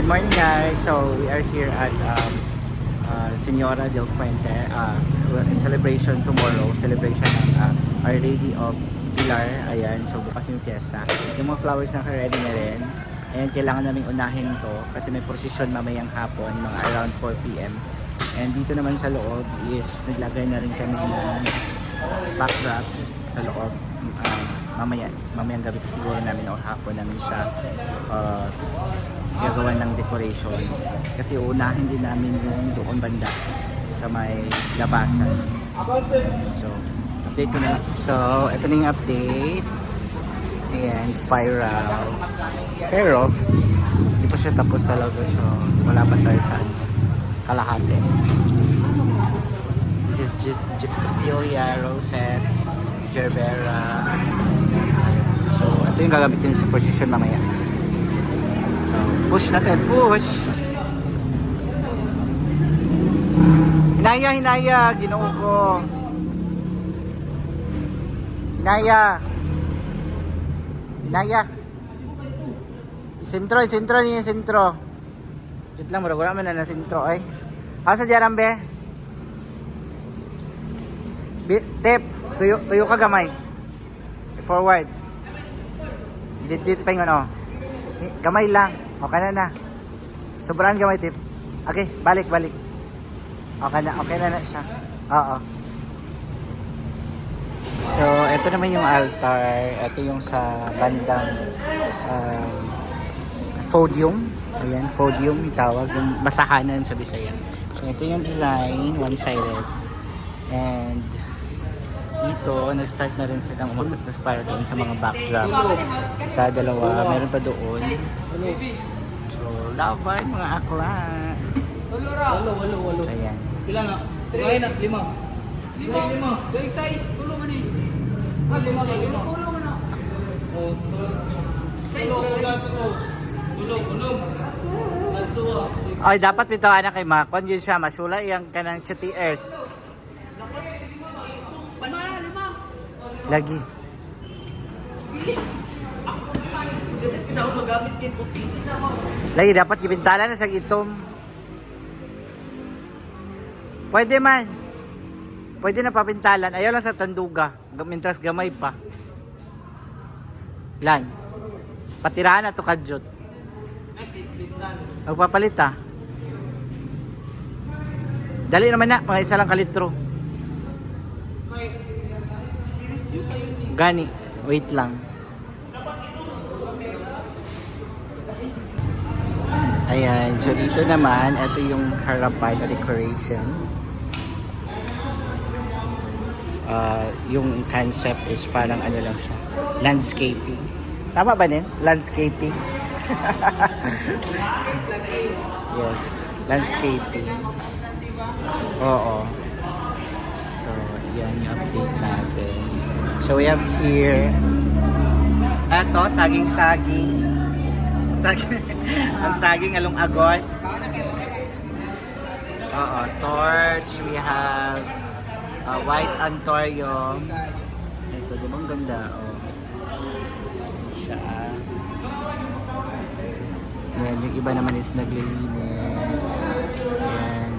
Good morning guys. So we are here at Senora del Fuente celebration tomorrow. Celebration ng Our Lady of Pilar. Ayan, so bukas yung fiesta. Yung mga flowers na ready na rin. And kailangan naming unahin to kasi may procession mamayang hapon, mga around 4 PM. And dito naman sa loob is naglagay na rin kami ng backdrops sa loob. Mamayang gabi siguro namin o hapon namin siya gagawa ng decoration kasi uunahin din namin yung doon banda sa may labasan. So update ko na lang. So ito na yung update. Ayan, spiral, pero hindi pa siya tapos talaga, so wala pa tayo sa kalahati. This is just Gypsophilia, roses, gerbera. So ito yung gagamitin sa position mamaya. So push natin, push. Hinaya, ginoo ko. Hinaya. Isentro niya, isentro. Dito lang, wala man na sentro ay. Asa diyan be? Tip, tuyo ka gamay. Forward. Dito pa yung ano. Gamay lang. Okay na. Sobrang gamay, tip. Okay, balik. Okay na siya. Oo. So, ito naman yung altar. Ito yung sa bandang podium. Ayan, podium yung tawag. Yung basahanan sa Bisaya. So, ito yung design, one-sided. And dito, nag-start na rin silang umagot na spiral doon sa mga backdrops. Sa dalawa, meron pa doon. So, laban mga akla. So, ayan. Pila na? 5 na, 5. 5. Yung size, tulungan eh. 5 na. Tulungan na. Size tulong. Mas duwa. Ay, dapat bitawan na kay Makon. Yun siya, masula yung kanang chatiers. Lagi. Lagi, dapat ibintala na sa itom. Pwede man. Pwede na papintalan. Ayaw lang sa tanduga. Mintras gamay pa. Lan. Patirahan na to kadyot. Magpapalit ah. Dali naman na. Mga isa lang kalitro. Gani. Wait lang. Ayan. So dito naman, ito yung harapan na decoration. Yung concept is parang ano lang siya, landscaping. Tama ba din? Landscaping. Yes, landscaping. Oo. So, yan yung update natin. So, we have here eto, saging. Ang saging along agon. Oo, torch. We have white antorium. Ito, di ba ang ganda? Oh. Siya. Ayan, yung iba naman is naglilinis. Ayan.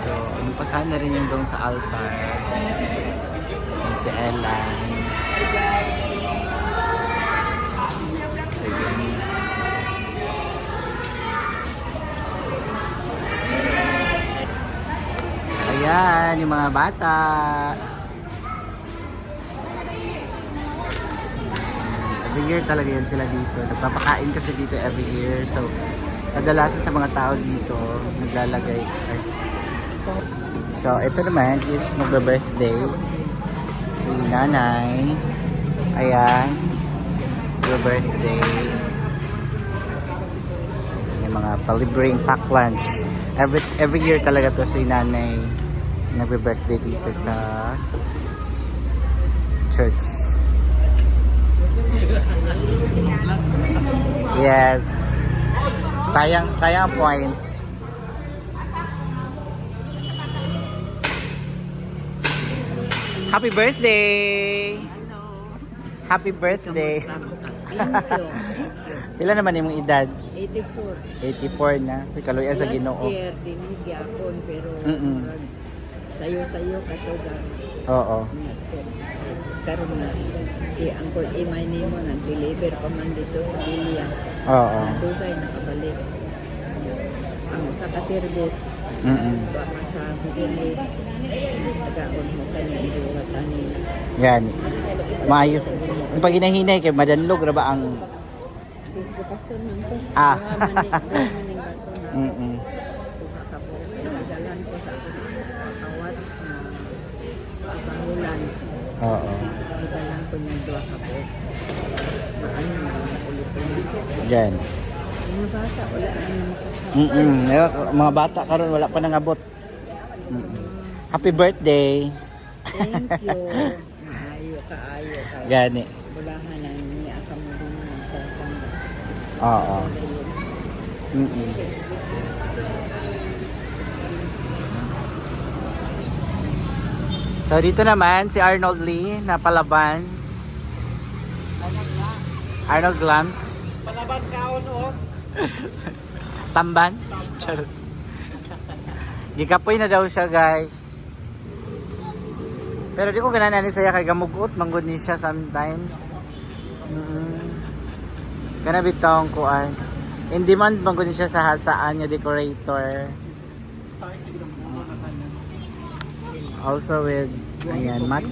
So, pasahan na rin yung doon sa altar. Ayan, si Ellen. Ayan, yung mga bata. Every year talaga yan sila dito. Nagpapakain kasi dito every year. So, kadalasan sa mga tao dito, naglalagay. So, ito naman is magbe-birthday. Si nanay. Ayan. Magbe-birthday. Yung mga palibreng pack lunch. Every year talaga to si nanay nagbe-birthday dito sa church. Yes. Sayang points. Happy birthday! Hello. Happy birthday! Thank you. Ilan naman imong edad? 84. 84 na. Kaluyan sa Ginoo. Last year, dinigapon, pero Mm-mm. sayo-sayo katugan. Oo. Karon na, Uncle Imay nimo nag-deliver pa man dito sa Lilia. Oo. Nadugay, nakabalik. Ang sa ka-service, baka sa bigili, tagaon mo kanya iluwa tani. Yan. Maayo. Yung pag hinahinay kay madanlog ra ba ang Pastor man ko. Ah. Maning bato na. Mm. Nagalan ko sa awas na pasangulan. Oo. Nagalan ko ng 2 kapo. Maano na ulit-ulit. Yan. Mga bata, wala na makasama. Mga bata karon wala pa nangabot. Happy birthday. Thank you. Maayo ka. Gani. Bulahan na niya ka mo din ng sarang. Oo. So dito naman si Arnold Lee na palaban. Arnold Glams. Palaban kaon o. Tamban. Charot. Gikapoy na daw siya, guys. Pero di ko ganahan ni saya kay gamugot manggod ni siya sometimes. Kana bitong kuan. In demand manggod ni siya sa hasaan niya decorator. Also with ayan, mat.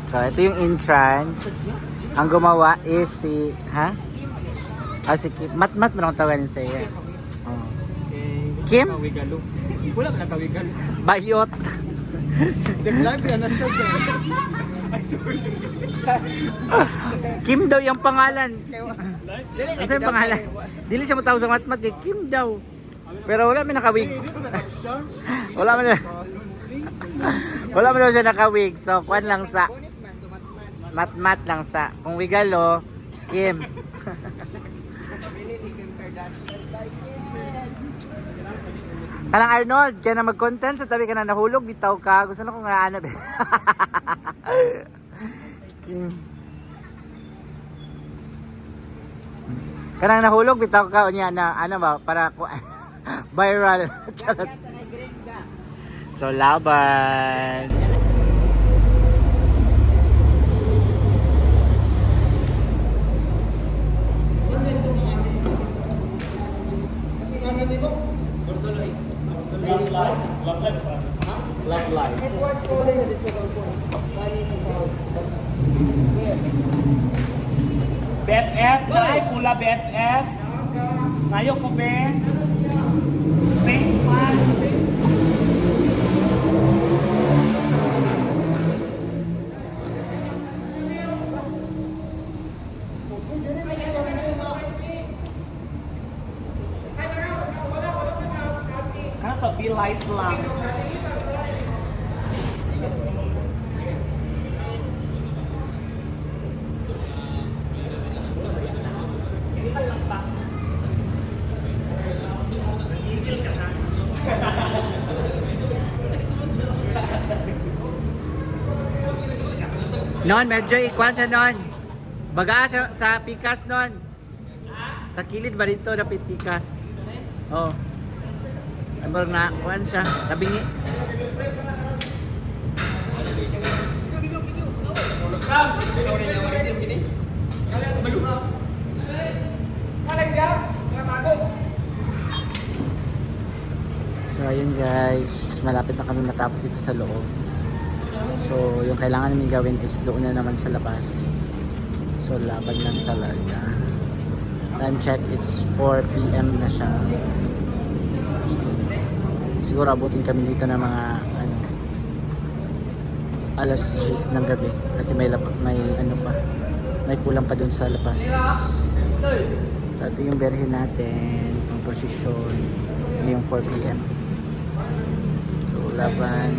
So ito yung entrance. Ang gumawa is si si Kim. Mat man ang tawagan sa iya. Oh. Kim? Kawigalo. Wala ka na kawigalo. Bayot. Nag-live yan na siya. Kim daw yung pangalan. Ano yung pangalan? Dili siya matawag sa matmat kay Kim daw. Pero wala may nakawig. wala man wala man daw siya nakawig. So kuan lang sa matmat lang sa. Kung wigalo, Kim. Kanang Arnold, kaya na mag-content sa tabi ka na nahulog, bitaw ka. Gusto na kong naanap eh. Kanang nahulog, bitaw ka. Unya na, ano ba, para viral. Charot. So, laban. Love life. BFF, ay pula BFF. Ngayon ko be. Fake man. Kana sa be-light lang. Non, medyo ikuan siya non. Baga siya sa pikas non. Sa kilid ba dito dapat pikas? Oh. Ay mo na kuan siya, tabingi. So ayun guys, malapit na kami matapos ito sa loob. So yung kailangan namin gawin is doon na naman sa labas. So laban lang talaga. Time check, it's 4 PM na siya. Siguro abutin kami dito ng mga alas 10 ng gabi kasi may kulang pa dun sa labas. So ito yung berhin natin, yung posisyon ngayong 4 PM. So laban